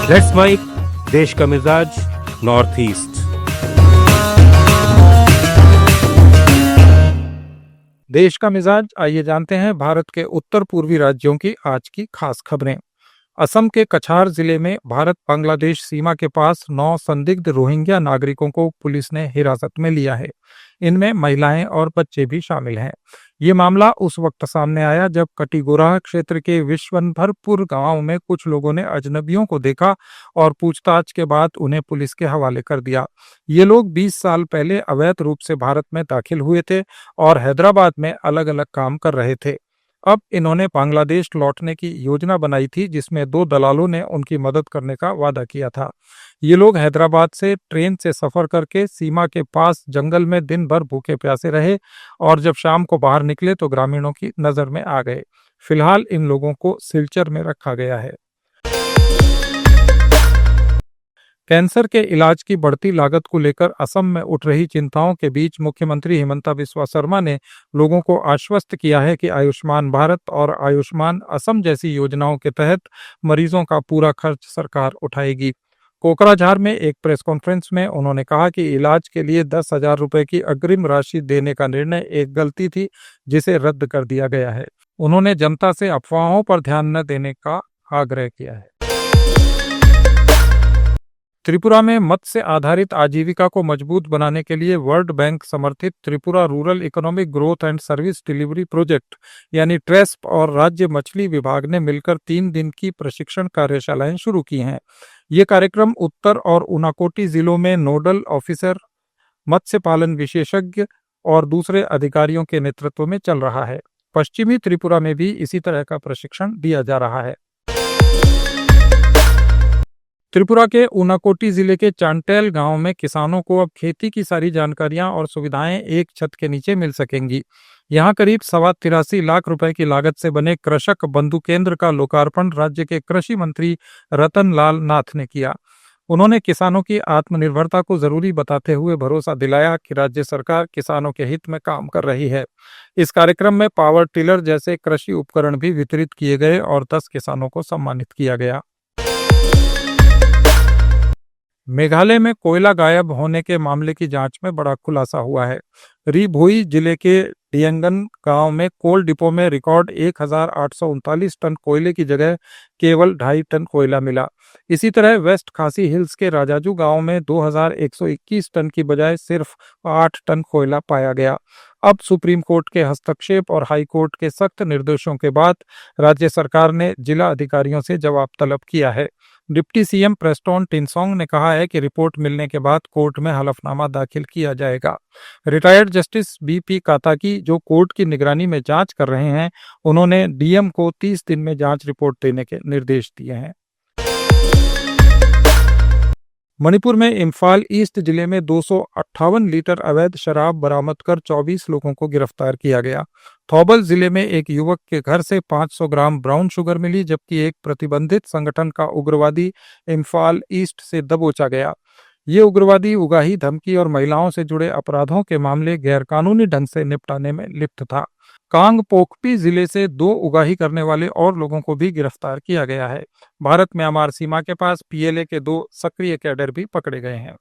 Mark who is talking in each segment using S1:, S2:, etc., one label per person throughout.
S1: Let's mic देश का मिजाज नॉर्थ ईस्ट।
S2: देश का मिजाज, आइए जानते हैं भारत के उत्तर पूर्वी राज्यों की आज की खास खबरें। असम के कछार जिले में भारत बांग्लादेश सीमा के पास 9 संदिग्ध रोहिंग्या नागरिकों को पुलिस ने हिरासत में लिया है। इनमें महिलाएं और बच्चे भी शामिल हैं। ये मामला उस वक्त सामने आया जब कटिगोराह क्षेत्र के विश्वंभरपुर गांव में कुछ लोगों ने अजनबियों को देखा और पूछताछ के बाद उन्हें पुलिस के हवाले कर दिया। ये लोग 20 साल पहले अवैध रूप से भारत में दाखिल हुए थे और हैदराबाद में अलग अलग काम कर रहे थे। अब इन्होंने बांग्लादेश लौटने की योजना बनाई थी, जिसमें 2 दलालों ने उनकी मदद करने का वादा किया था। ये लोग हैदराबाद से ट्रेन से सफर करके सीमा के पास जंगल में दिन भर भूखे प्यासे रहे और जब शाम को बाहर निकले तो ग्रामीणों की नजर में आ गए। फिलहाल इन लोगों को सिलचर में रखा गया है। कैंसर के इलाज की बढ़ती लागत को लेकर असम में उठ रही चिंताओं के बीच मुख्यमंत्री हिमंता बिस्वा शर्मा ने लोगों को आश्वस्त किया है कि आयुष्मान भारत और आयुष्मान असम जैसी योजनाओं के तहत मरीजों का पूरा खर्च सरकार उठाएगी। कोकराझार में एक प्रेस कॉन्फ्रेंस में उन्होंने कहा कि इलाज के लिए 10,000 रुपए की अग्रिम राशि देने का निर्णय एक गलती थी, जिसे रद्द कर दिया गया है। उन्होंने जनता से अफवाहों पर ध्यान न देने का आग्रह किया है। त्रिपुरा में मत्स्य आधारित आजीविका को मजबूत बनाने के लिए वर्ल्ड बैंक समर्थित Tripura rural economic growth and service delivery project यानी ट्रेस्प और राज्य मछली विभाग ने मिलकर 3 दिन की प्रशिक्षण कार्यशालाएं शुरू की हैं। ये कार्यक्रम उत्तर और उनाकोटी जिलों में नोडल ऑफिसर, मत्स्य पालन विशेषज्ञ और दूसरे अधिकारियों के नेतृत्व में चल रहा है। पश्चिमी त्रिपुरा में भी इसी तरह का प्रशिक्षण दिया जा रहा है। त्रिपुरा के उनाकोटी जिले के चांटेल गांव में किसानों को अब खेती की सारी जानकारियां और सुविधाएं एक छत के नीचे मिल सकेंगी। यहां करीब 83 लाख रुपए की लागत से बने कृषक बंधु केंद्र का लोकार्पण राज्य के कृषि मंत्री रतन लाल नाथ ने किया। उन्होंने किसानों की आत्मनिर्भरता को जरूरी बताते हुए भरोसा दिलाया कि राज्य सरकार किसानों के हित में काम कर रही है। इस कार्यक्रम में पावर टिलर जैसे कृषि उपकरण भी वितरित किए गए और 10 किसानों को सम्मानित किया गया। मेघालय में कोयला गायब होने के मामले की जांच में बड़ा खुलासा हुआ है। री भोई जिले के डियंगन गांव में कोल डिपो में रिकॉर्ड 1,839 टन कोयले की जगह केवल 2.5 टन कोयला मिला। इसी तरह वेस्ट खासी हिल्स के राजाजू गांव में 2,121 टन की बजाय सिर्फ 8 टन कोयला पाया गया। अब सुप्रीम कोर्ट के हस्तक्षेप और हाई कोर्ट के सख्त निर्देशों के बाद राज्य सरकार ने जिला अधिकारियों से जवाब तलब किया है। डिप्टी सीएम प्रेस्टोन टिनसोंग ने कहा है कि रिपोर्ट मिलने के बाद कोर्ट में हलफनामा दाखिल किया जाएगा। रिटायर्ड जस्टिस बीपी काताकी, जो कोर्ट की निगरानी में जांच कर रहे हैं, उन्होंने डीएम को 30 दिन में जांच रिपोर्ट देने के निर्देश दिए हैं। मणिपुर में इम्फाल ईस्ट जिले में 258 लीटर अवैध शराब बरामद कर 24 लोगों को गिरफ्तार किया गया। थौबल जिले में एक युवक के घर से 500 ग्राम ब्राउन शुगर मिली, जबकि एक प्रतिबंधित संगठन का उग्रवादी इम्फाल ईस्ट से दबोचा गया। ये उग्रवादी उगाही, धमकी और महिलाओं से जुड़े अपराधों के मामले गैरकानूनी ढंग से निपटाने में लिप्त था। कांग पोकपी जिले से 2 उगाही करने वाले और लोगों को भी गिरफ्तार किया गया है। भारत म्यांमार सीमा के पास पीएलए के 2 सक्रिय कैडर भी पकड़े गए हैं।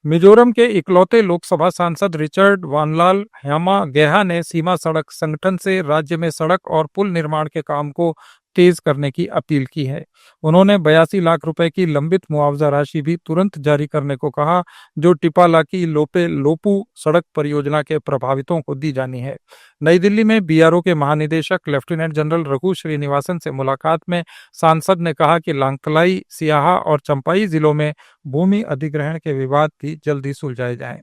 S2: मिजोरम के इकलौते लोकसभा सांसद रिचर्ड वानलाल हेमा गेहा ने सीमा सड़क संगठन से राज्य में सड़क और पुल निर्माण के काम को तेज करने की अपील की है। उन्होंने 82 लाख रुपए की लंबित मुआवजा राशि भी तुरंत जारी करने को कहा, जो टिपालाकी लोपे लोपू सड़क परियोजना के प्रभावितों को दी जानी है। नई दिल्ली में बीआरओ के महानिदेशक लेफ्टिनेंट जनरल रघु श्रीनिवासन से मुलाकात में सांसद ने कहा कि लांकलाई, सियाहा और चंपाई जिलों में भूमि अधिग्रहण के विवाद भी जल्दी सुलझाए जाएं।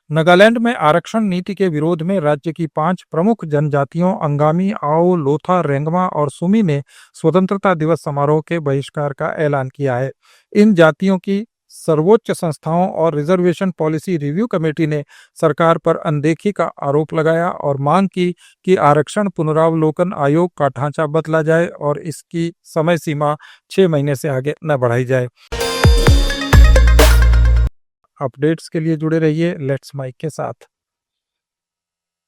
S2: नागालैंड में आरक्षण नीति के विरोध में राज्य की 5 प्रमुख जनजातियों अंगामी, आओ, लोथा, रेंगमा और सुमी ने स्वतंत्रता दिवस समारोह के बहिष्कार का ऐलान किया है। इन जातियों की सर्वोच्च संस्थाओं और रिजर्वेशन पॉलिसी रिव्यू कमेटी ने सरकार पर अनदेखी का आरोप लगाया और मांग की कि आरक्षण पुनरावलोकन आयोग का ढांचा बदला जाए और इसकी समय सीमा 6 महीने से आगे न बढ़ाई जाए। अपडेट्स के लिए जुड़े रहिए लेट्स माइक के साथ।